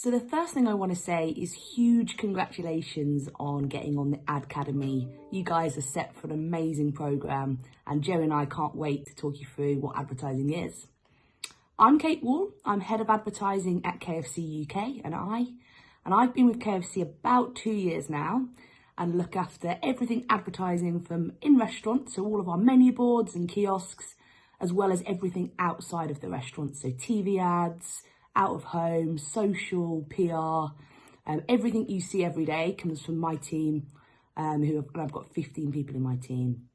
So the first thing I want to say is huge congratulations on getting on the Ad-Cademy. You guys are set for an amazing programme, and Jerry and I can't wait to talk you through what advertising is. I'm Kate Wall, I'm Head of Advertising at KFC UK, and I've been with KFC about 2 years now and look after everything advertising from in restaurants, so all of our menu boards and kiosks, as well as everything outside of the restaurant, so TV ads, out of home, social, PR, everything you see every day comes from my team, and I've got 15 people in my team.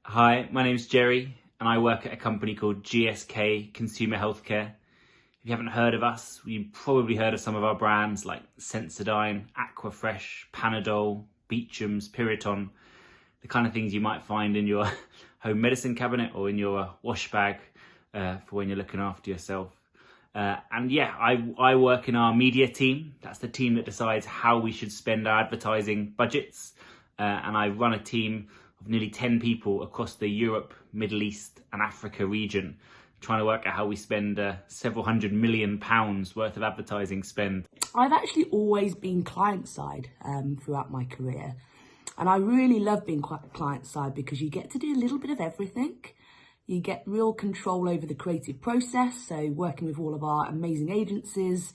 Hi, my name's Jerry and I work at a company called GSK Consumer Healthcare. If you haven't heard of us, you've probably heard of some of our brands like Sensodyne, Aquafresh, Panadol, Beecham's, Piriton, the kind of things you might find in your home medicine cabinet or in your wash bag for when you're looking after yourself. I work in our media team. That's the team that decides how we should spend our advertising budgets. And I run a team of nearly 10 people across the Europe, Middle East and Africa region, trying to work out how we spend several £100 million worth of advertising spend. I've actually always been client side throughout my career. And I really love being client side because you get to do a little bit of everything. You get real control over the creative process, so working with all of our amazing agencies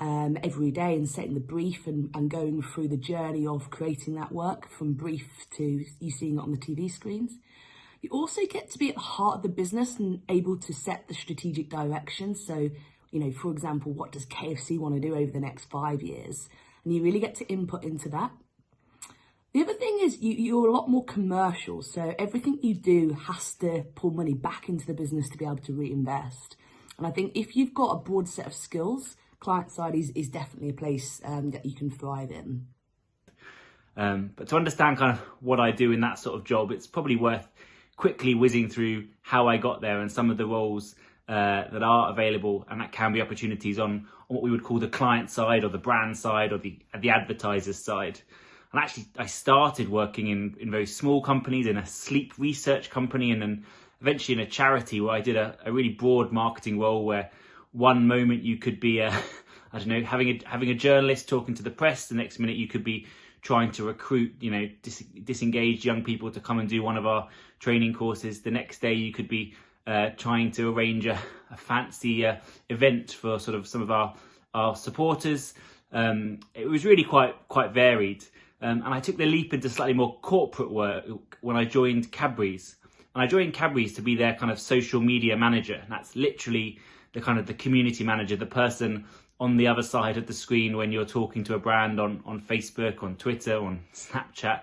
every day and setting the brief and going through the journey of creating that work from brief to you seeing it on the TV screens. You also get to be at the heart of the business and able to set the strategic direction. So, for example, what does KFC want to do over the next 5 years? And you really get to input into that. The other thing is you're a lot more commercial, so everything you do has to pull money back into the business to be able to reinvest. And I think if you've got a broad set of skills, client side is definitely a place that you can thrive in. But to understand kind of what I do in that sort of job, it's probably worth quickly whizzing through how I got there and some of the roles that are available and that can be opportunities on what we would call the client side or the brand side or the advertiser's side. And actually, I started working in very small companies, in a sleep research company, and then eventually in a charity where I did a really broad marketing role where one moment you could be, having a journalist talking to the press. The next minute you could be trying to recruit, disengaged young people to come and do one of our training courses. The next day you could be trying to arrange a fancy event for sort of some of our supporters. It was really quite varied. And I took the leap into slightly more corporate work when I joined Cadbury's. And I joined Cadbury's to be their kind of social media manager. And that's literally the community manager, the person on the other side of the screen when you're talking to a brand on Facebook, on Twitter, on Snapchat.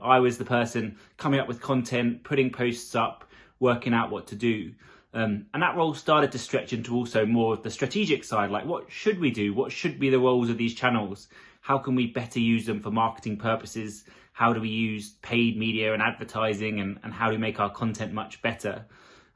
I was the person coming up with content, putting posts up, working out what to do. And that role started to stretch into also more of the strategic side, like what should we do? What should be the roles of these channels? How can we better use them for marketing purposes? How do we use paid media and advertising, and how do we make our content much better?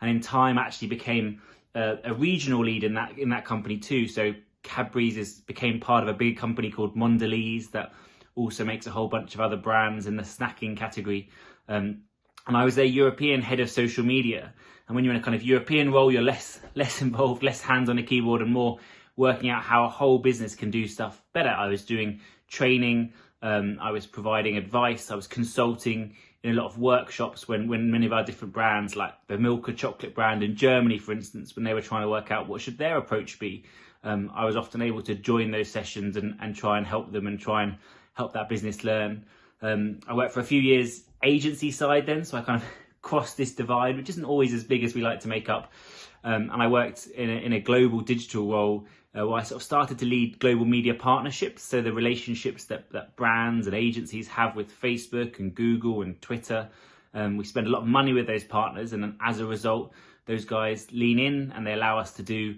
And in time actually became a regional lead in that company too. So Cadbury's became part of a big company called Mondelez that also makes a whole bunch of other brands in the snacking category. And I was their European head of social media. And when you're in a kind of European role, you're less involved, less hands on a keyboard and more working out how a whole business can do stuff better. I was doing training, I was providing advice, I was consulting in a lot of workshops when many of our different brands, like the Milka chocolate brand in Germany, for instance, when they were trying to work out what should their approach be. I was often able to join those sessions and try and help them and try and help that business learn. I worked for a few years agency side then, so I kind of crossed this divide, which isn't always as big as we like to make up. And I worked in a global digital role where I sort of started to lead global media partnerships. So the relationships that brands and agencies have with Facebook and Google and Twitter. We spend a lot of money with those partners. And then as a result, those guys lean in and they allow us to do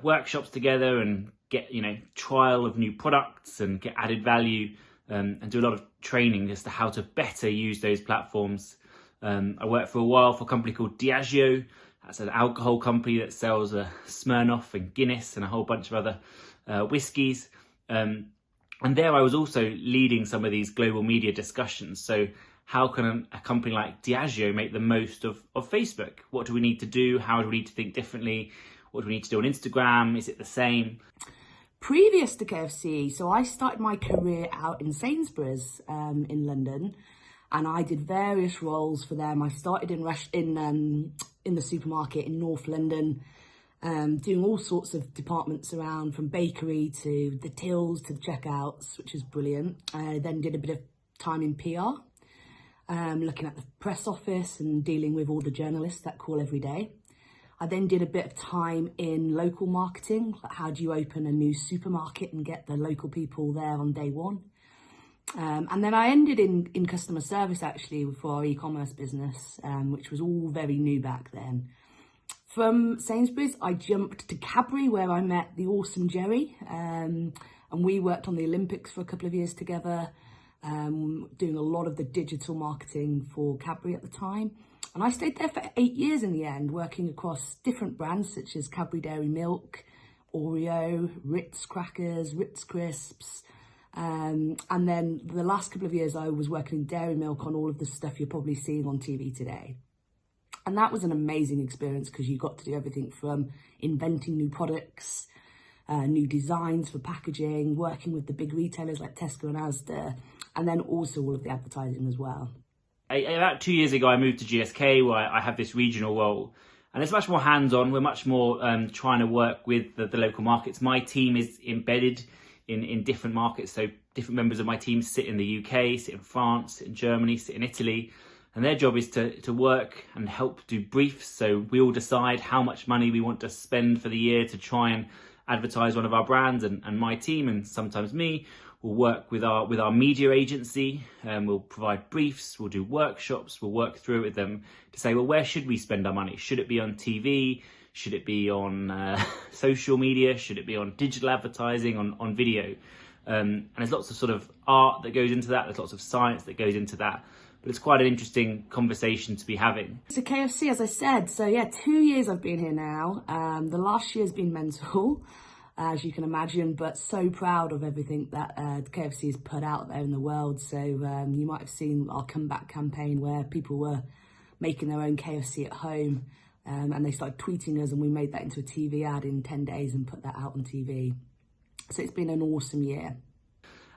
workshops together and get, trial of new products and get added value and do a lot of training as to how to better use those platforms. I worked for a while for a company called Diageo. That's an alcohol company that sells Smirnoff and Guinness and a whole bunch of other whiskies. And there I was also leading some of these global media discussions. So how can a company like Diageo make the most of Facebook? What do we need to do? How do we need to think differently? What do we need to do on Instagram? Is it the same? Previous to KFC, so I started my career out in Sainsbury's in London, and I did various roles for them. I started in the supermarket in North London, doing all sorts of departments around, from bakery to the tills to the checkouts, which is brilliant. I then did a bit of time in PR, looking at the press office and dealing with all the journalists that call every day. I then did a bit of time in local marketing, like how do you open a new supermarket and get the local people there on day one. And then I ended in customer service actually for our e-commerce business, which was all very new back then. From Sainsbury's, I jumped to Cadbury, where I met the awesome Jerry, and we worked on the Olympics for a couple of years together, doing a lot of the digital marketing for Cadbury at the time. And I stayed there for 8 years in the end, working across different brands such as Cadbury Dairy Milk, Oreo, Ritz Crackers, Ritz Crisps. And then the last couple of years I was working in Dairy Milk on all of the stuff you're probably seeing on TV today. And that was an amazing experience because you got to do everything from inventing new products, new designs for packaging, working with the big retailers like Tesco and Asda, and then also all of the advertising as well. About 2 years ago, I moved to GSK, where I have this regional role, and it's much more hands-on. We're much more trying to work with the local markets. My team is embedded in different markets, so different members of my team sit in the UK, sit in France, sit in Germany, sit in Italy, and their job is to work and help do briefs. So we all decide how much money we want to spend for the year to try and advertise one of our brands, and my team, and sometimes me, will work with our media agency, and we'll provide briefs, we'll do workshops, we'll work through it with them to say, well, where should we spend our money? Should it be on TV? Should it be on social media? Should it be on digital advertising, on video? And there's lots of sort of art that goes into that. There's lots of science that goes into that. But it's quite an interesting conversation to be having. So KFC, as I said, so yeah, 2 years I've been here now. The last year's been mental, as you can imagine, but so proud of everything that KFC has put out there in the world. So you might have seen our comeback campaign where people were making their own KFC at home, and they started tweeting us, and we made that into a TV ad in 10 days and put that out on TV. So it's been an awesome year.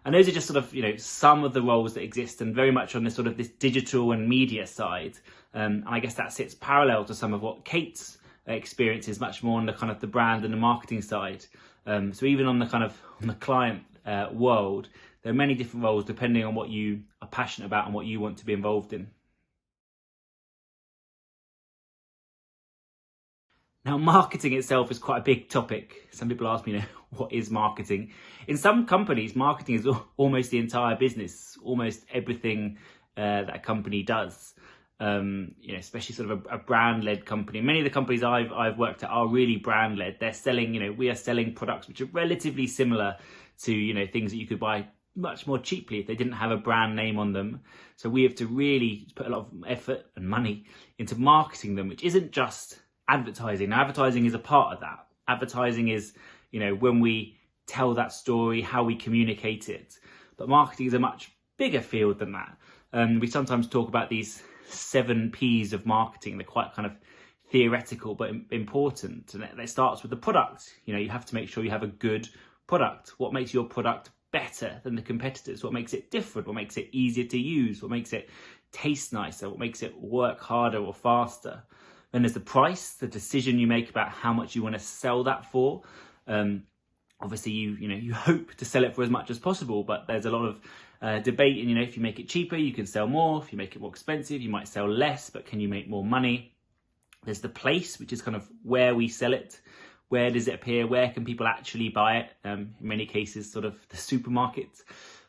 And those are just sort of, some of the roles that exist, and very much on this sort of this digital and media side. And I guess that sits parallel to some of what Kate's experience is, much more on the kind of the brand and the marketing side. So even on the client world, there are many different roles depending on what you are passionate about and what you want to be involved in. Now, marketing itself is quite a big topic. Some people ask me, what is marketing? In some companies, marketing is almost the entire business, almost everything that a company does. Especially sort of a brand-led company. Many of the companies I've worked at are really brand-led. They're selling, we are selling products which are relatively similar to, things that you could buy much more cheaply if they didn't have a brand name on them. So we have to really put a lot of effort and money into marketing them, which isn't just advertising. Now, advertising is a part of that. Advertising is, when we tell that story, how we communicate it. But marketing is a much bigger field than that. We sometimes talk about these 7 P's of marketing. They're quite kind of theoretical but important, and it starts with the product. You have to make sure you have a good product. What makes your product better than the competitors? What makes it different? What makes it easier to use? What makes it taste nicer? What makes it work harder or faster? Then there's the price, the decision you make about how much you want to sell that for. Obviously you hope to sell it for as much as possible, but there's a lot of debate, and if you make it cheaper, you can sell more. If you make it more expensive, you might sell less, but can you make more money? There's the place, which is kind of where we sell it. Where does it appear? Where can people actually buy it? In many cases, sort of the supermarket.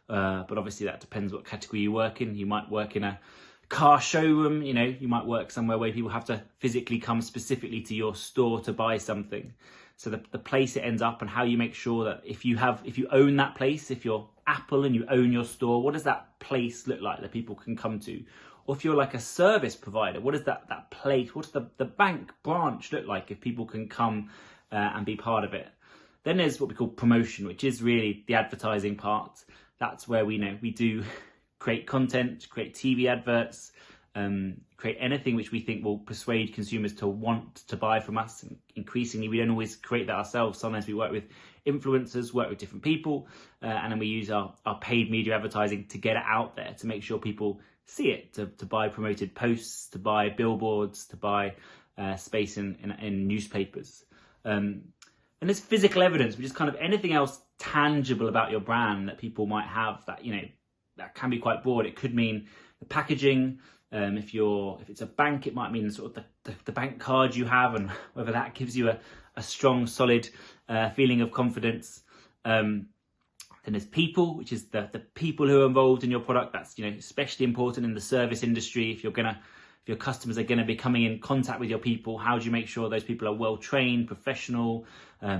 But obviously that depends what category you work in. You might work in a car showroom, you might work somewhere where people have to physically come specifically to your store to buy something. So the place it ends up, and how you make sure that if you own that place, if you're Apple and you own your store, what does that place look like that people can come to? Or if you're like a service provider, what does that place, what does the bank branch look like if people can come and be part of it? Then there's what we call promotion, which is really the advertising part. That's where we do create content, create TV adverts, create anything which we think will persuade consumers to want to buy from us. And increasingly, we don't always create that ourselves. Sometimes we work with influencers, work with different people, and then we use our paid media advertising to get it out there, to make sure people see it, to buy promoted posts, to buy billboards, to buy space in newspapers. And there's physical evidence, which is kind of anything else tangible about your brand that people might have that, that can be quite broad. It could mean the packaging. If it's a bank, it might mean sort of the bank card you have, and whether that gives you a strong, solid feeling of confidence. Then there's people, which is the people who are involved in your product. That's especially important in the service industry. If your customers are going to be coming in contact with your people, how do you make sure those people are well trained, professional,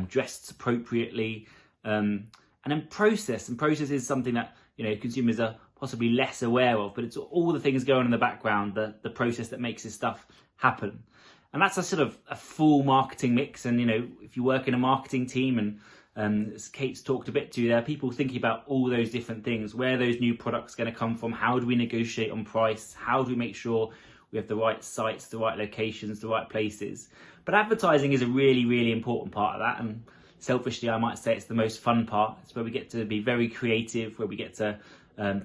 dressed appropriately? And then process. And process is something that consumers are possibly less aware of, but it's all the things going on in the background, the process that makes this stuff happen. And that's a sort of a full marketing mix. And if you work in a marketing team, and as Kate's talked a bit to, there are people thinking about all those different things. Where are those new products going to come from? How do we negotiate on price? How do we make sure we have the right sites, the right locations, the right places? But advertising is a really, really important part of that. And selfishly, I might say it's the most fun part. It's where we get to be very creative, where we get to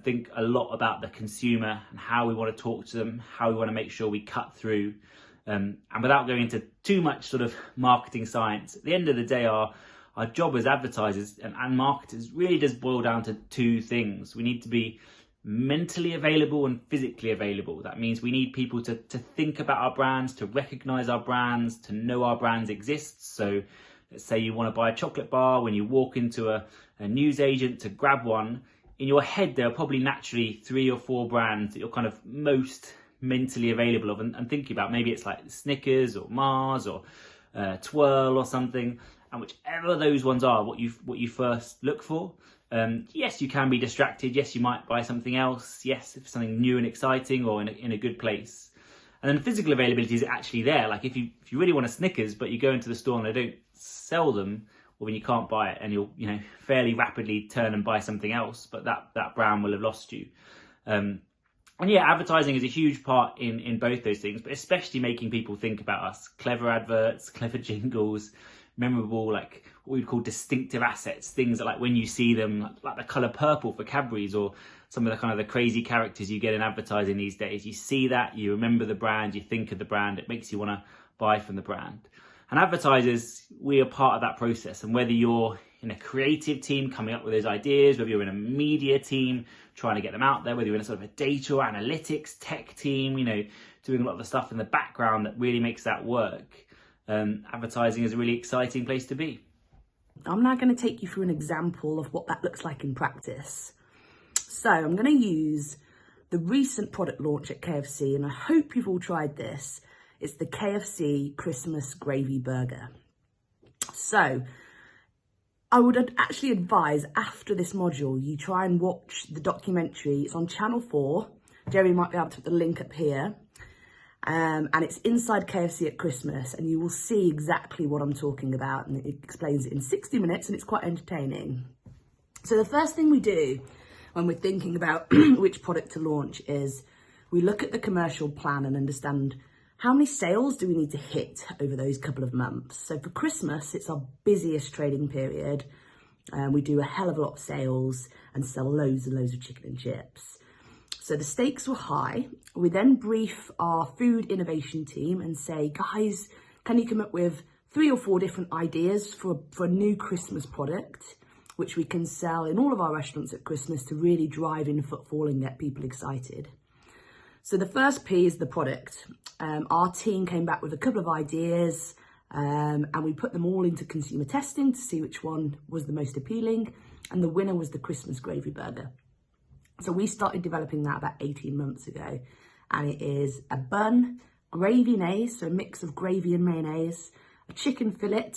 think a lot about the consumer and how we want to talk to them, how we want to make sure we cut through. And without going into too much sort of marketing science, at the end of the day, our job as advertisers and marketers really does boil down to two things. We need to be mentally available and physically available. That means we need people to think about our brands, to recognize our brands, to know our brands exist. So let's say you want to buy a chocolate bar. When you walk into a newsagent to grab one, in your head there are probably naturally 3 or 4 brands that you're kind of most mentally available of and thinking about. Maybe it's like Snickers or Mars or Twirl or something. And whichever those ones are, what you first look for. Yes, you can be distracted. Yes, you might buy something else. Yes, if something new and exciting or in a good place. And then physical availability is actually there. Like if you really want a Snickers, but you go into the store and they don't sell them, well, then you can't buy it, and you'll fairly rapidly turn and buy something else. But that brand will have lost you. And yeah, advertising is a huge part in both those things, but especially making people think about us. Clever adverts, clever jingles, memorable, like what we'd call distinctive assets, things that like when you see them, like the colour purple for Cadbury's, or some of the kind of the crazy characters you get in advertising these days. You see that, you remember the brand, you think of the brand, it makes you want to buy from the brand. And advertisers, we are part of that process. And whether you're in a creative team coming up with those ideas, whether you're in a media team trying to get them out there, whether you're in a sort of a data or analytics tech team, doing a lot of the stuff in the background that really makes that work, advertising is a really exciting place to be. I'm now going to take you through an example of what that looks like in practice. So I'm going to use the recent product launch at KFC, and I hope you've all tried this. It's the KFC Christmas Gravy Burger. So I would actually advise after this module, you try and watch the documentary. It's on Channel 4. Jerry might be able to put the link up here. And it's inside KFC at Christmas, and you will see exactly what I'm talking about. And it explains it in 60 minutes, and it's quite entertaining. So the first thing we do when we're thinking about which product to launch is we look at the commercial plan and understand how many sales do we need to hit over those couple of months. So for Christmas, it's our busiest trading period. We do a hell of a lot of sales and sell loads and loads of chicken and chips. So the stakes were high. We then brief our food innovation team and say, guys, can you come up with 3 or 4 different ideas for a new Christmas product, which we can sell in all of our restaurants at Christmas to really drive in footfall and get people excited. So the first P is the product. Our team came back with a couple of ideas and we put them all into consumer testing to see which one was the most appealing. And the winner was the Christmas Gravy Burger. So we started developing that about 18 months ago. And it is a bun, gravy-naise, so a mix of gravy and mayonnaise, a chicken fillet,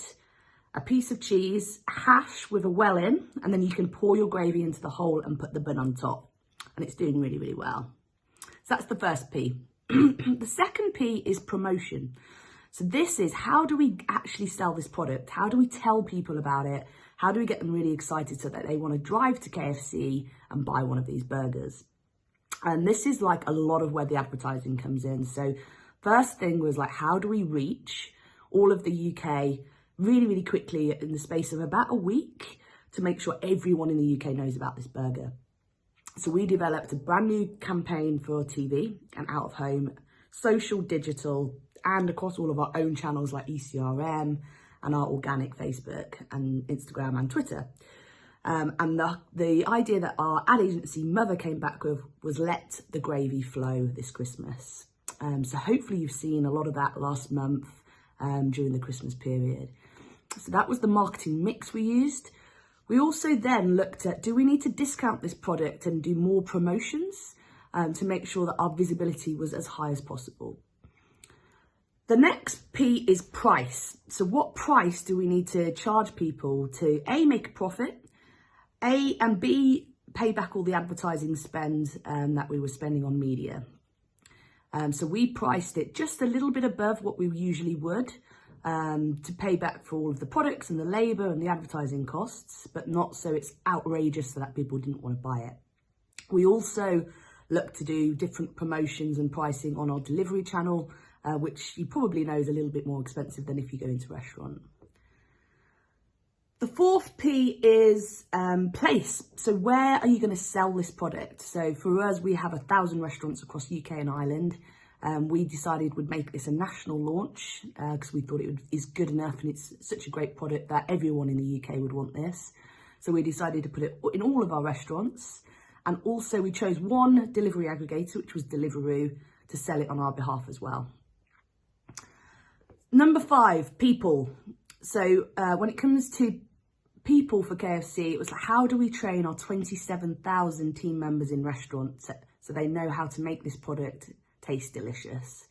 a piece of cheese, a hash with a well in, and then you can pour your gravy into the hole and put the bun on top. And it's doing really, really well. So that's the first P. The second P is promotion. So this is, how do we actually sell this product? How do we tell people about it? How do we get them really excited so that they want to drive to KFC and buy one of these burgers? And this is like a lot of where the advertising comes in. So first thing was like, how do we reach all of the UK really, really quickly in the space of about a week to make sure everyone in the UK knows about this burger? So we developed a brand new campaign for TV and out of home, social, digital, and across all of our own channels like ECRM and our organic Facebook and Instagram and Twitter. And the idea that our ad agency Mother came back with was let the gravy flow this Christmas. So hopefully you've seen a lot of that last month during the Christmas period. So that was the marketing mix we used. We also then looked at, do we need to discount this product and do more promotions to make sure that our visibility was as high as possible? The next P is price. So what price do we need to charge people to A, make a profit, and B, pay back all the advertising spend that we were spending on media? So we priced it just a little bit above what we usually would to pay back for all of the products and the labour and the advertising costs, but not so it's outrageous so that people didn't want to buy it. We also looked to do different promotions and pricing on our delivery channel, which you probably know is a little bit more expensive than if you go into a restaurant. The fourth P is place. So where are you going to sell this product? So for us, we have 1,000 restaurants across UK and Ireland. We decided we'd make this a national launch because we thought it is good enough and it's such a great product that everyone in the UK would want this. So we decided to put it in all of our restaurants. And also we chose one delivery aggregator, which was Deliveroo, to sell it on our behalf as well. Number 5, people. So when it comes to people for KFC, it was like, how do we train our 27,000 team members in restaurants so they know how to make this product taste delicious?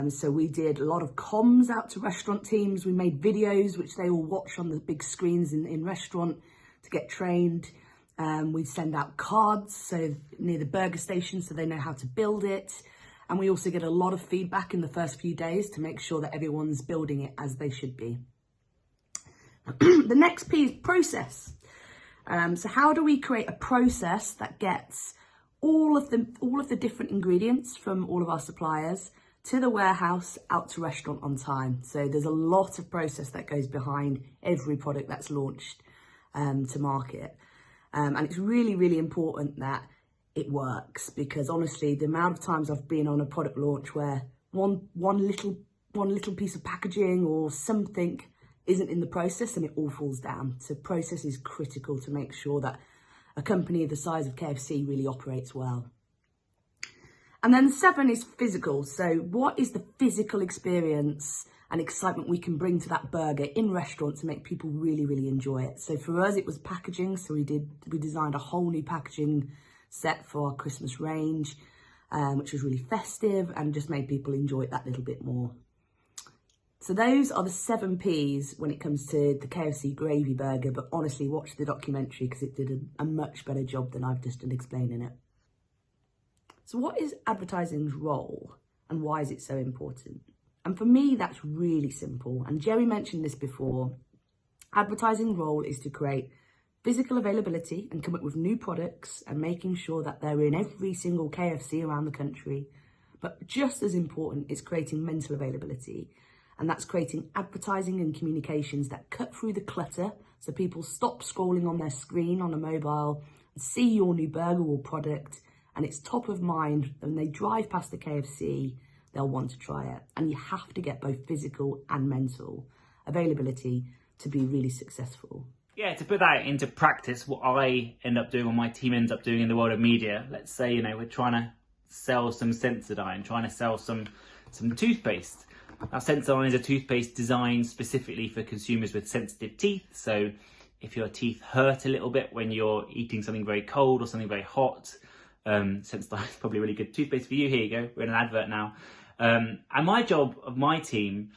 So we did a lot of comms out to restaurant teams. We made videos which they all watch on the big screens in restaurant to get trained. We send out cards so near the burger station so they know how to build it. And we also get a lot of feedback in the first few days to make sure that everyone's building it as they should be. The next P is process. So how do we create a process that gets all of the different ingredients from all of our suppliers to the warehouse, out to restaurant on time? So there's a lot of process that goes behind every product that's launched to market. And it's really, really important that it works, because honestly, the amount of times I've been on a product launch where one little piece of packaging or something isn't in the process and it all falls down. So process is critical to make sure that a company the size of KFC really operates well. And then 7 is physical. So what is the physical experience and excitement we can bring to that burger in restaurants to make people really, really enjoy it? So for us, it was packaging. So we designed a whole new packaging set for our Christmas range, which was really festive and just made people enjoy it that little bit more. So those are the 7 Ps when it comes to the KFC gravy burger, but honestly, watch the documentary because it did a much better job than I've just been explaining it. So what is advertising's role and why is it so important? And for me, that's really simple. And Jerry mentioned this before. Advertising role is to create physical availability and come up with new products and making sure that they're in every single KFC around the country. But just as important is creating mental availability. And that's creating advertising and communications that cut through the clutter so people stop scrolling on their screen on a mobile and see your new burger or product, and it's top of mind. When they drive past the KFC, they'll want to try it. And you have to get both physical and mental availability to be really successful. Yeah, to put that into practice, what I end up doing, or my team ends up doing in the world of media, let's say, we're trying to sell some Sensodyne, trying to sell some toothpaste. Now, Sensodyne is a toothpaste designed specifically for consumers with sensitive teeth. So if your teeth hurt a little bit when you're eating something very cold or something very hot, Sensodyne is probably a really good toothpaste for you. Here you go, we're in an advert now. And my job of my team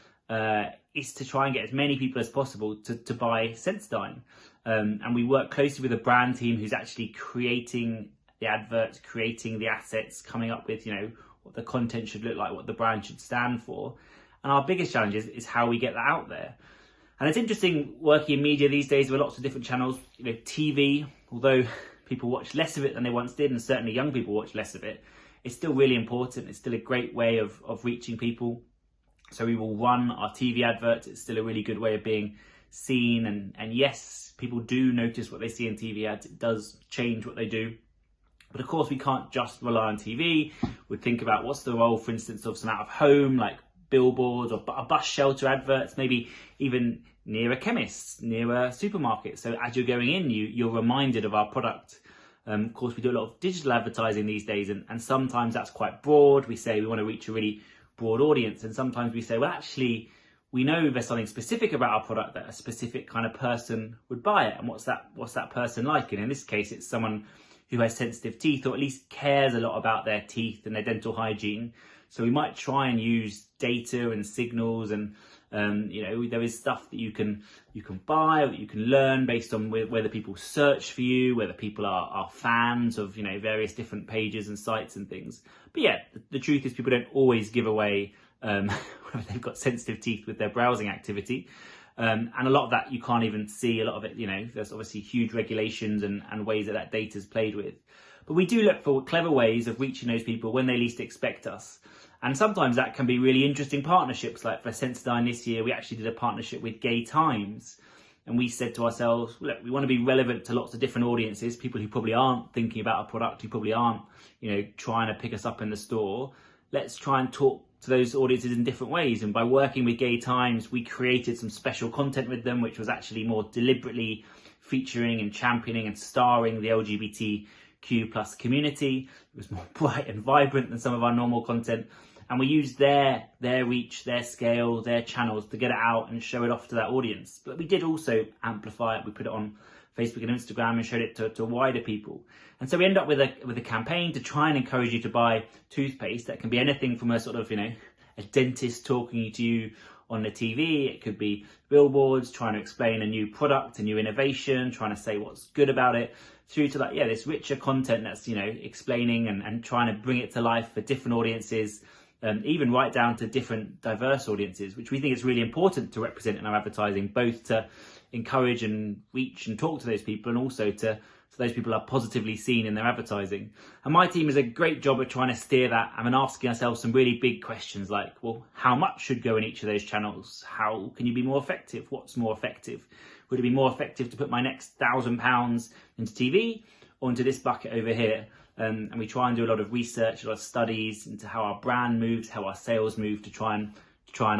is to try and get as many people as possible to buy Sensodyne. And we work closely with a brand team who's actually creating the adverts, creating the assets, coming up with, what the content should look like, what the brand should stand for. And our biggest challenge is how we get that out there. And it's interesting working in media these days with lots of different channels. TV, although people watch less of it than they once did, and certainly young people watch less of it, it's still really important. It's still a great way of reaching people. So we will run our TV adverts. It's still a really good way of being seen. And yes, people do notice what they see in TV ads. It does change what they do. But of course, we can't just rely on TV. We'd think about what's the role, for instance, of some out of home, like billboards or bus shelter adverts, maybe even near a chemist, near a supermarket. So as you're going in, you're reminded of our product. Of course, we do a lot of digital advertising these days, and sometimes that's quite broad. We say we want to reach a really broad audience, and sometimes we say, well, actually, we know there's something specific about our product that a specific kind of person would buy it. And what's that person like? And in this case, it's someone who has sensitive teeth, or at least cares a lot about their teeth and their dental hygiene. So we might try and use data and signals, and there is stuff that you can buy, or that you can learn based on whether people search for you, whether people are fans of various different pages and sites and things. But yeah, the truth is people don't always give away whether they've got sensitive teeth with their browsing activity. And a lot of that you can't even see. A lot of it, there's obviously huge regulations and ways that data is played with. But we do look for clever ways of reaching those people when they least expect us. And sometimes that can be really interesting partnerships. Like for Sensodyne this year, we actually did a partnership with Gay Times. And we said to ourselves, look, we want to be relevant to lots of different audiences, people who probably aren't thinking about a product, who probably aren't, trying to pick us up in the store. Let's try and talk to those audiences in different ways. And by working with Gay Times, we created some special content with them, which was actually more deliberately featuring and championing and starring the LGBTQ plus community. It was more bright and vibrant than some of our normal content. And we used their reach, their scale, their channels to get it out and show it off to that audience. But we did also amplify it. We put it on Facebook and Instagram and showed it to wider people. And so we end up with a campaign to try and encourage you to buy toothpaste. That can be anything from a sort of, a dentist talking to you on the TV. It could be billboards trying to explain a new product, a new innovation, trying to say what's good about it, through to this richer content that's, explaining and trying to bring it to life for different audiences, even right down to different diverse audiences, which we think is really important to represent in our advertising, both to encourage and reach and talk to those people, and also so those people are positively seen in their advertising. And my team is a great job of trying to steer that and asking ourselves some really big questions like, well, how much should go in each of those channels? How can you be more effective? What's more effective? Would it be more effective to put my next £1,000 into TV or into this bucket over here? And we try and do a lot of research, a lot of studies into how our brand moves, how our sales move, to try and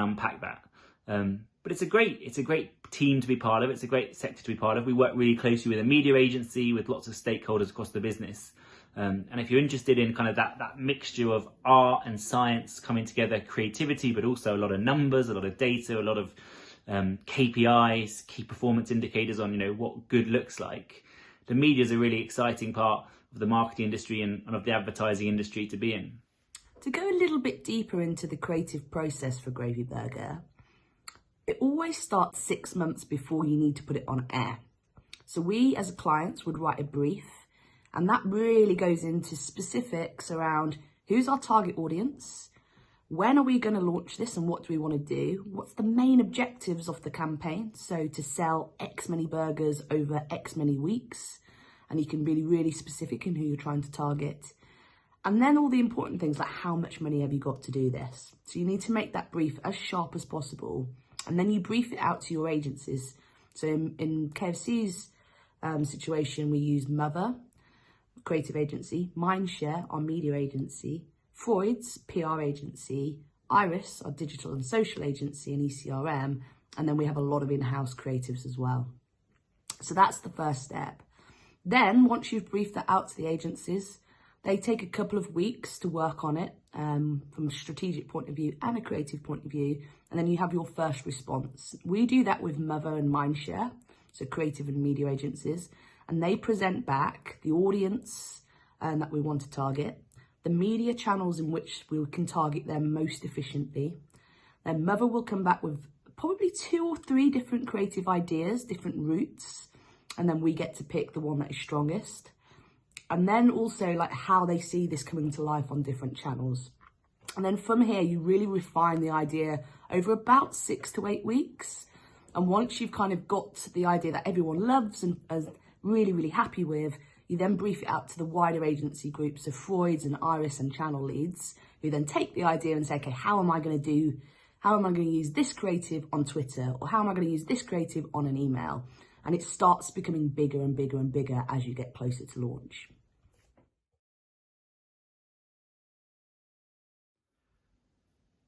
unpack that. But it's a great team to be part of. It's a great sector to be part of. We work really closely with a media agency, with lots of stakeholders across the business. And if you're interested in kind of that mixture of art and science coming together, creativity, but also a lot of numbers, a lot of data, a lot of KPIs, key performance indicators on what good looks like, the media is a really exciting part of the marketing industry and of the advertising industry to be in. To go a little bit deeper into the creative process for Gravy Burger, it always starts 6 months before you need to put it on air. So we as clients would write a brief, and that really goes into specifics around who's our target audience, when are we going to launch this and what do we want to do, what's the main objectives of the campaign, so to sell X many burgers over X many weeks, and you can be really specific in who you're trying to target. And then all the important things like how much money have you got to do this. So you need to make that brief as sharp as possible. And then you brief it out to your agencies. So in KFC's situation, we use Mother, creative agency, Mindshare, our media agency, Freud's PR agency, Iris, our digital and social agency and ECRM, and then we have a lot of in-house creatives as well. So that's the first step. Then once you've briefed that out to the agencies, they take a couple of weeks to work on it from a strategic point of view and a creative point of view. And then you have your first response. We do that with Mother and Mindshare, so creative and media agencies, and they present back the audience that we want to target, the media channels in which we can target them most efficiently. Then Mother will come back with probably 2 or 3 different creative ideas, different routes, and then we get to pick the one that is strongest. And then also like how they see this coming to life on different channels. And then from here, you really refine the idea over about 6 to 8 weeks. And once you've kind of got the idea that everyone loves and is really, really happy with, You then brief it out to the wider agency groups of Freud's and Iris and channel leads, who then take the idea and say, okay, how am I going to use this creative on Twitter, or how am I going to use this creative on an email? And it starts becoming bigger and bigger and bigger as you get closer to launch.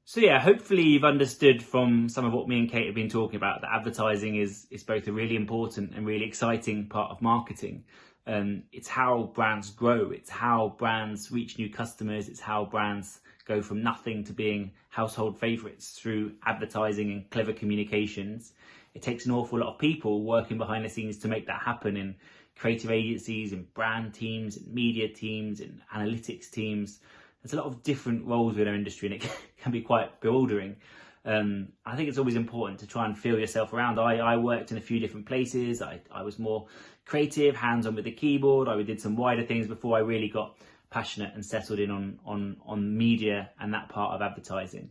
So yeah, hopefully you've understood from some of what me and Kate have been talking about that advertising is both a really important and really exciting part of marketing. It's how brands grow, it's how brands reach new customers, it's how brands go from nothing to being household favourites through advertising and clever communications. It takes an awful lot of people working behind the scenes to make that happen, in creative agencies, in brand teams, in media teams, in analytics teams. There's a lot of different roles in our industry, and it can be quite bewildering. I think it's always important to try and feel yourself around. I worked in a few different places. I was more creative, hands-on with the keyboard. I did some wider things before I really got passionate and settled in on media and that part of advertising.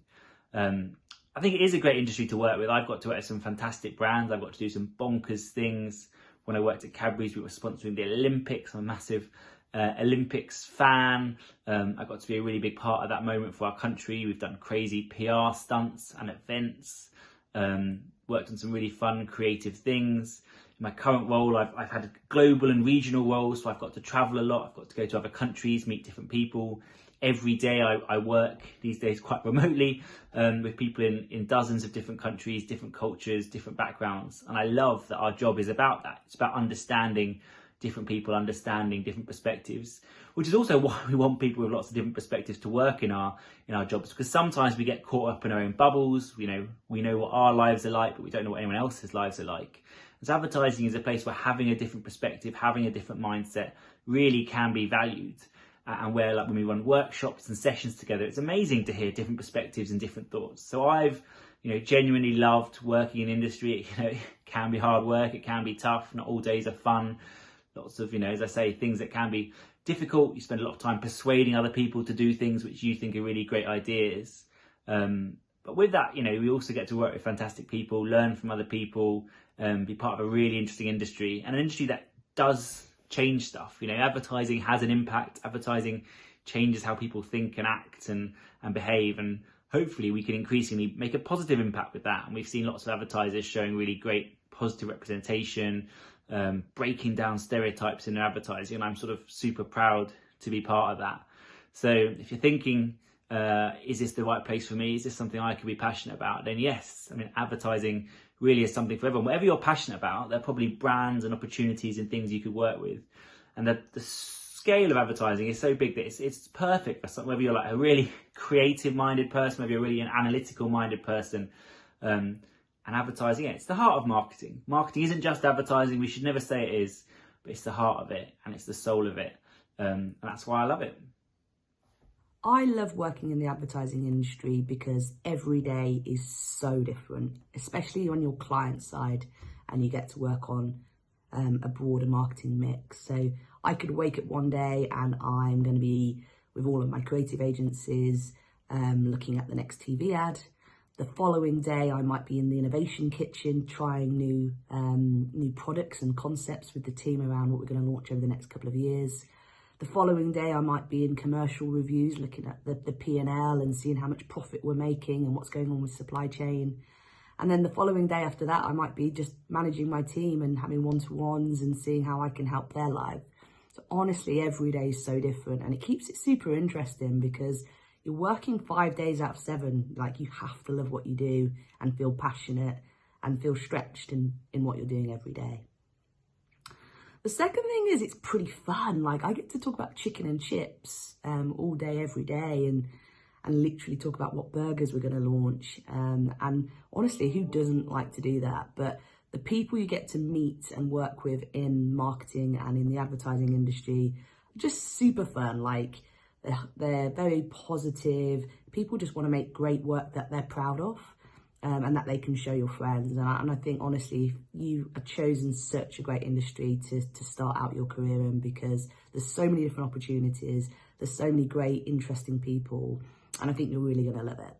I think it is a great industry to work with. I've got to work with some fantastic brands. I've got to do some bonkers things. When I worked at Cadbury's, we were sponsoring the Olympics. I'm a massive Olympics fan. I got to be a really big part of that moment for our country. We've done crazy PR stunts and events, worked on some really fun creative things. In my current role, I've had global and regional roles, so I've got to travel a lot. I've got to go to other countries, meet different people. Every day I work these days quite remotely with people in dozens of different countries, different cultures, different backgrounds. And I love that our job is about that. It's about understanding different people, understanding different perspectives, which is also why we want people with lots of different perspectives to work in our jobs, because sometimes we get caught up in our own bubbles. We know what our lives are like, but we don't know what anyone else's lives are like. And so advertising is a place where having a different perspective, having a different mindset really can be valued. And where, like, when we run workshops and sessions together, it's amazing to hear different perspectives and different thoughts. So I've genuinely loved working in industry. It can be hard work, it can be tough, not all days are fun. Lots of, as I say, things that can be difficult. You spend a lot of time persuading other people to do things which you think are really great ideas. But with that, we also get to work with fantastic people, learn from other people, be part of a really interesting industry, and an industry that does change stuff. Advertising has an impact. Advertising changes how people think and act and behave, and hopefully we can increasingly make a positive impact with that. And we've seen lots of advertisers showing really great positive representation, breaking down stereotypes in their advertising, and I'm sort of super proud to be part of that. So if you're thinking, is this the right place for me? Is this something I could be passionate about? Then yes, advertising really is something for everyone. Whatever you're passionate about, there are probably brands and opportunities and things you could work with. And the scale of advertising is so big that it's perfect for something, whether you're like a really creative minded person, whether you're really an analytical minded person. And advertising, it's the heart of marketing. Marketing isn't just advertising. We should never say it is, but it's the heart of it and it's the soul of it. And that's why I love it. I love working in the advertising industry because every day is so different, especially on your client side, and you get to work on a broader marketing mix. So I could wake up one day and I'm going to be with all of my creative agencies looking at the next TV ad. The following day I might be in the innovation kitchen trying new products and concepts with the team around what we're going to launch over the next couple of years. The following day, I might be in commercial reviews, looking at the P&L and seeing how much profit we're making and what's going on with supply chain. And then the following day after that, I might be just managing my team and having one-to-ones and seeing how I can help their life. So honestly, every day is so different, and it keeps it super interesting because you're working 5 days out of 7. Like, you have to love what you do and feel passionate and feel stretched in what you're doing every day. The second thing is it's pretty fun. Like, I get to talk about chicken and chips all day, every day, and literally talk about what burgers we're going to launch. And honestly, who doesn't like to do that? But the people you get to meet and work with in marketing and in the advertising industry are just super fun. Like, they're very positive. People just want to make great work that they're proud of. And that they can show your friends. And I think, honestly, you have chosen such a great industry to start out your career in, because there's so many different opportunities, there's so many great, interesting people, and I think you're really going to love it.